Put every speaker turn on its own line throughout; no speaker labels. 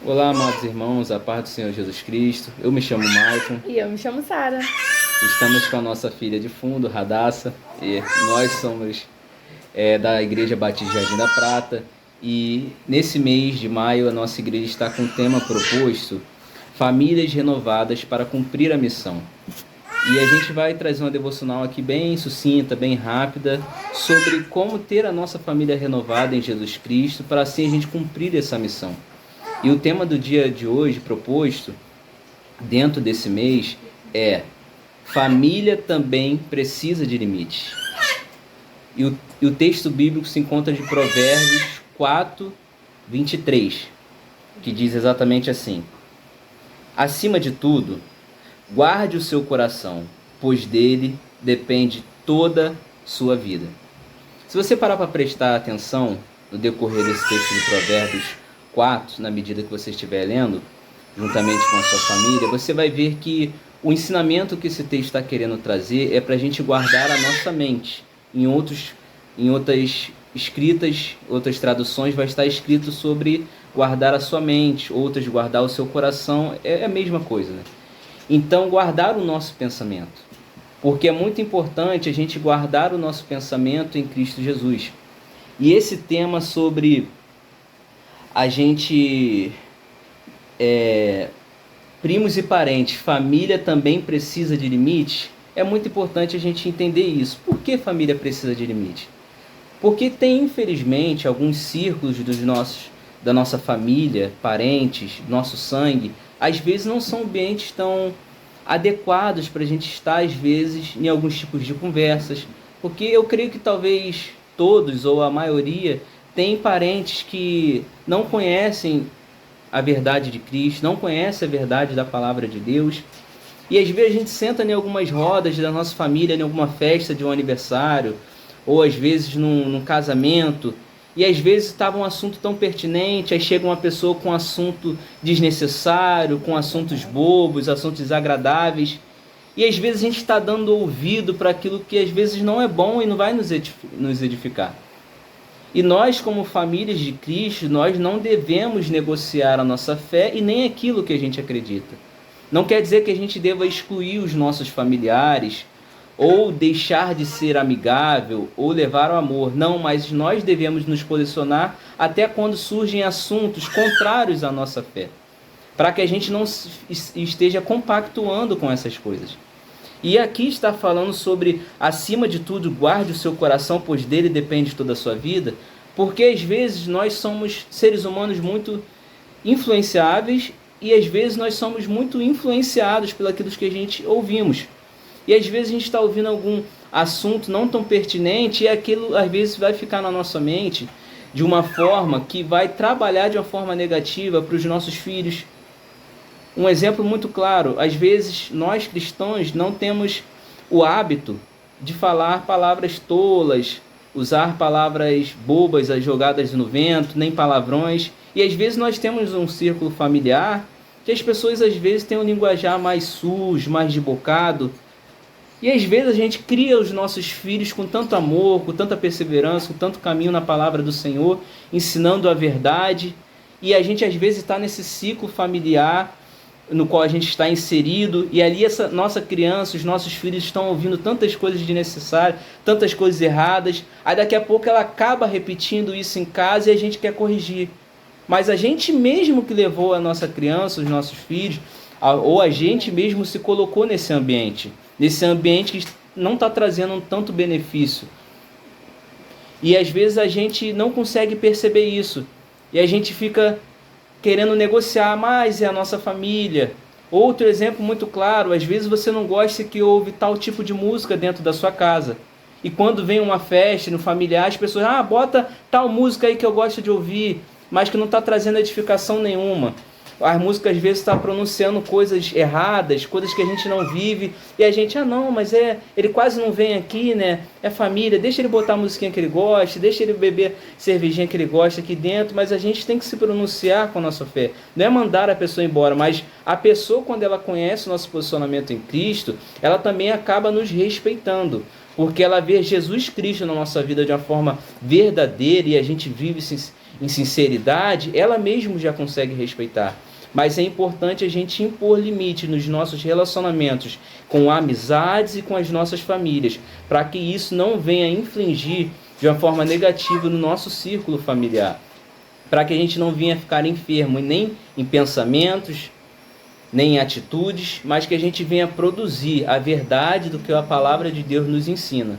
Olá, amados irmãos, a paz do Senhor Jesus Cristo. Eu me chamo Maicon.
E eu me chamo Sara.
Estamos com a nossa filha de fundo, Radassa, e nós somos da Igreja Batista Jardim da Prata. E nesse mês de maio, a nossa igreja está com o tema proposto: Famílias Renovadas para Cumprir a Missão. E a gente vai trazer uma devocional aqui bem sucinta, bem rápida, sobre como ter a nossa família renovada em Jesus Cristo, para assim a gente cumprir essa missão. E o tema do dia de hoje proposto, dentro desse mês, é: família também precisa de limites. E o texto bíblico se encontra de Provérbios 4, 23, que diz exatamente assim: acima de tudo, guarde o seu coração, pois dele depende toda sua vida. Se você parar para prestar atenção no decorrer desse texto de Provérbios 4, na medida que você estiver lendo, juntamente com a sua família, você vai ver que o ensinamento que esse texto está querendo trazer é para a gente guardar a nossa mente. Em outras escritas, outras traduções, vai estar escrito sobre guardar a sua mente, outras guardar o seu coração, é a mesma coisa, né? Então, guardar o nosso pensamento, porque é muito importante a gente guardar o nosso pensamento em Cristo Jesus. E esse tema sobre a gente, primos e parentes, família também precisa de limite, é muito importante a gente entender isso. Por que família precisa de limite? Porque tem, infelizmente, alguns círculos da nossa família, parentes, nosso sangue, às vezes não são ambientes tão adequados para a gente estar, às vezes, em alguns tipos de conversas, porque eu creio que talvez todos ou a maioria tem parentes que não conhecem a verdade de Cristo, não conhecem a verdade da palavra de Deus, e às vezes a gente senta em algumas rodas da nossa família, em alguma festa de um aniversário, ou às vezes num casamento, e às vezes estava um assunto tão pertinente, aí chega uma pessoa com um assunto desnecessário, com assuntos bobos, assuntos desagradáveis, e às vezes a gente está dando ouvido para aquilo que às vezes não é bom e não vai nos edificar. E nós, como famílias de Cristo, nós não devemos negociar a nossa fé e nem aquilo que a gente acredita. Não quer dizer que a gente deva excluir os nossos familiares, ou deixar de ser amigável, ou levar ao amor. Não, mas nós devemos nos posicionar até quando surgem assuntos contrários à nossa fé, para que a gente não esteja compactuando com essas coisas. E aqui está falando sobre, acima de tudo, guarde o seu coração, pois dele depende toda a sua vida, porque às vezes nós somos seres humanos muito influenciáveis e às vezes nós somos muito influenciados pelaquilo que a gente ouvimos. E às vezes a gente está ouvindo algum assunto não tão pertinente e aquilo às vezes vai ficar na nossa mente de uma forma que vai trabalhar de uma forma negativa para os nossos filhos. Um exemplo muito claro: às vezes nós cristãos não temos o hábito de falar palavras tolas, usar palavras bobas, jogadas no vento, nem palavrões. E às vezes nós temos um círculo familiar que as pessoas às vezes têm um linguajar mais sujo, mais desbocado. E às vezes a gente cria os nossos filhos com tanto amor, com tanta perseverança, com tanto caminho na palavra do Senhor, ensinando a verdade. E a gente às vezes está nesse ciclo familiar no qual a gente está inserido, e ali essa nossa criança, os nossos filhos estão ouvindo tantas coisas desnecessárias, tantas coisas erradas, aí daqui a pouco ela acaba repetindo isso em casa e a gente quer corrigir. Mas a gente mesmo que levou a nossa criança, os nossos filhos, ou a gente mesmo se colocou nesse ambiente que não está trazendo tanto benefício. E às vezes a gente não consegue perceber isso, e a gente fica querendo negociar, mas é a nossa família. Outro exemplo muito claro: às vezes você não gosta que ouve tal tipo de música dentro da sua casa, e quando vem uma festa no familiar, as pessoas, bota tal música aí que eu gosto de ouvir, mas que não está trazendo edificação nenhuma. As músicas às vezes estão pronunciando coisas erradas, coisas que a gente não vive, e a gente, não, mas ele quase não vem aqui, né? É família, deixa ele botar a musiquinha que ele gosta, deixa ele beber cervejinha que ele gosta aqui dentro, mas a gente tem que se pronunciar com a nossa fé. Não é mandar a pessoa embora, mas a pessoa, quando ela conhece o nosso posicionamento em Cristo, ela também acaba nos respeitando, porque ela vê Jesus Cristo na nossa vida de uma forma verdadeira, e a gente vive em sinceridade, ela mesma já consegue respeitar. Mas é importante a gente impor limite nos nossos relacionamentos com amizades e com as nossas famílias, para que isso não venha infligir de uma forma negativa no nosso círculo familiar, para que a gente não venha ficar enfermo nem em pensamentos, nem em atitudes, mas que a gente venha produzir a verdade do que a palavra de Deus nos ensina,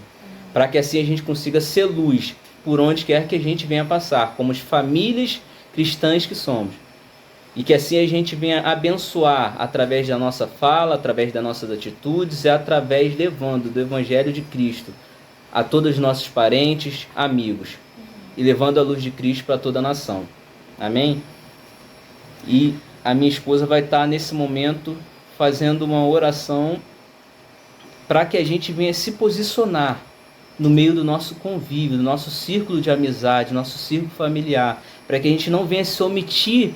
para que assim a gente consiga ser luz por onde quer que a gente venha passar, como as famílias cristãs que somos. E que assim a gente venha abençoar através da nossa fala, através das nossas atitudes e através levando do Evangelho de Cristo a todos os nossos parentes, amigos, e levando a luz de Cristo para toda a nação. Amém? E a minha esposa vai estar nesse momento fazendo uma oração para que a gente venha se posicionar no meio do nosso convívio, do nosso círculo de amizade, nosso círculo familiar, para que a gente não venha se omitir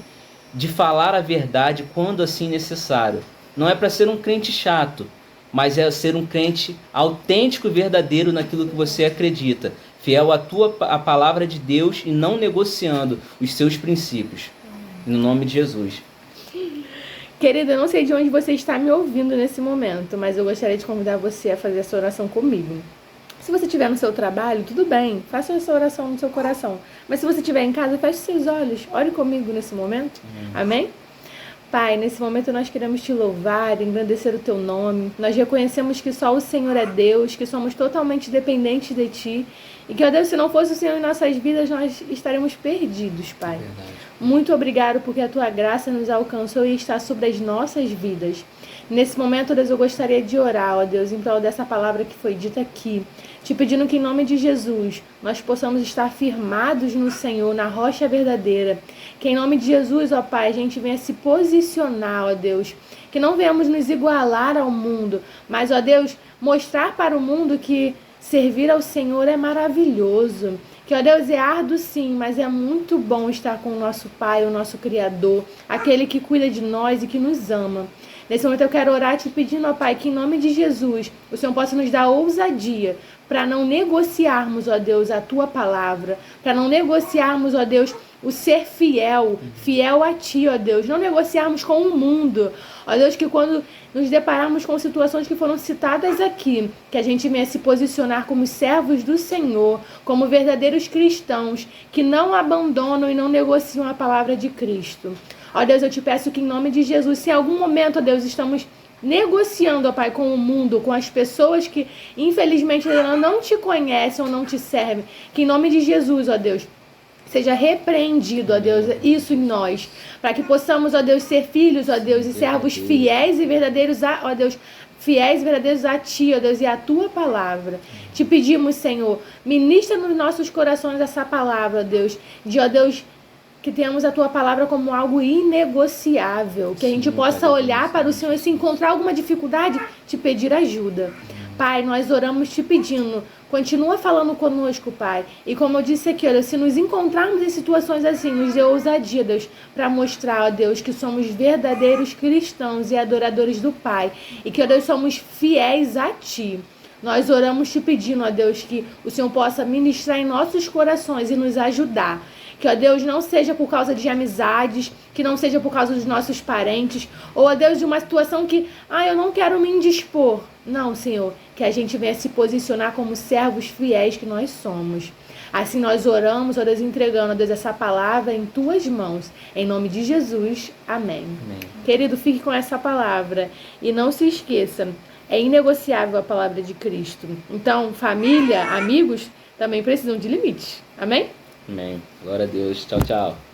de falar a verdade quando assim necessário. Não é para ser um crente chato, mas é ser um crente autêntico e verdadeiro naquilo que você acredita, fiel à palavra de Deus e não negociando os seus princípios. No nome de Jesus.
Querida, eu não sei de onde você está me ouvindo nesse momento, mas eu gostaria de convidar você a fazer essa oração comigo. Se você estiver no seu trabalho, tudo bem, faça essa oração no seu coração. Mas se você estiver em casa, feche seus olhos, ore comigo nesse momento. Amém? Pai, nesse momento nós queremos te louvar, engrandecer o teu nome. Nós reconhecemos que só o Senhor é Deus, que somos totalmente dependentes de ti. E que, ó Deus, se não fosse o Senhor em nossas vidas, nós estaremos perdidos, Pai.
Verdade.
Muito obrigado porque a tua graça nos alcançou e está sobre as nossas vidas. Nesse momento, Deus, eu gostaria de orar, ó Deus, em prol dessa palavra que foi dita aqui, te pedindo que em nome de Jesus nós possamos estar firmados no Senhor, na rocha verdadeira. Que em nome de Jesus, ó Pai, a gente venha se posicionar, ó Deus. Que não venhamos nos igualar ao mundo, mas, ó Deus, mostrar para o mundo que servir ao Senhor é maravilhoso. Que, ó Deus, é árduo sim, mas é muito bom estar com o nosso Pai, o nosso Criador, aquele que cuida de nós e que nos ama. Nesse momento eu quero orar te pedindo, ó Pai, que em nome de Jesus o Senhor possa nos dar ousadia para não negociarmos, ó Deus, a tua palavra, para não negociarmos, ó Deus, o ser fiel a ti, ó Deus, não negociarmos com o mundo, ó Deus, que quando nos depararmos com situações que foram citadas aqui, que a gente venha se posicionar como servos do Senhor, como verdadeiros cristãos, que não abandonam e não negociam a palavra de Cristo. Ó Deus, eu te peço que em nome de Jesus, se em algum momento, ó Deus, estamos negociando, ó Pai, com o mundo, com as pessoas que infelizmente não te conhecem ou não te servem, que em nome de Jesus, ó Deus, seja repreendido, ó Deus, isso em nós, para que possamos, ó Deus, ser filhos, ó Deus, e servos fiéis e verdadeiros, ó Deus, fiéis e verdadeiros a ti, ó Deus, e a tua palavra. Te pedimos, Senhor, ministra nos nossos corações essa palavra, ó Deus, ó Deus, que tenhamos a tua palavra como algo inegociável, que a gente possa olhar para o Senhor e se encontrar alguma dificuldade, te pedir ajuda. Pai, nós oramos te pedindo, continua falando conosco, Pai. E como eu disse aqui, olha, se nos encontrarmos em situações assim, nos dê ousadia, Deus, para mostrar, ó Deus, que somos verdadeiros cristãos e adoradores do Pai. E que, ó Deus, somos fiéis a Ti. Nós oramos te pedindo, ó Deus, que o Senhor possa ministrar em nossos corações e nos ajudar. Que, ó Deus, não seja por causa de amizades, que não seja por causa dos nossos parentes, ou, ó Deus, de uma situação que, eu não quero me indispor. Não, Senhor, que a gente venha se posicionar como servos fiéis que nós somos. Assim nós oramos, ó Deus, entregando, ó Deus, essa palavra em tuas mãos. Em nome de Jesus, amém.
Amém.
Querido, fique com essa palavra e não se esqueça, é inegociável a palavra de Cristo. Então, família, amigos, também precisam de limites. Amém?
Amém. Glória a Deus. Tchau, tchau.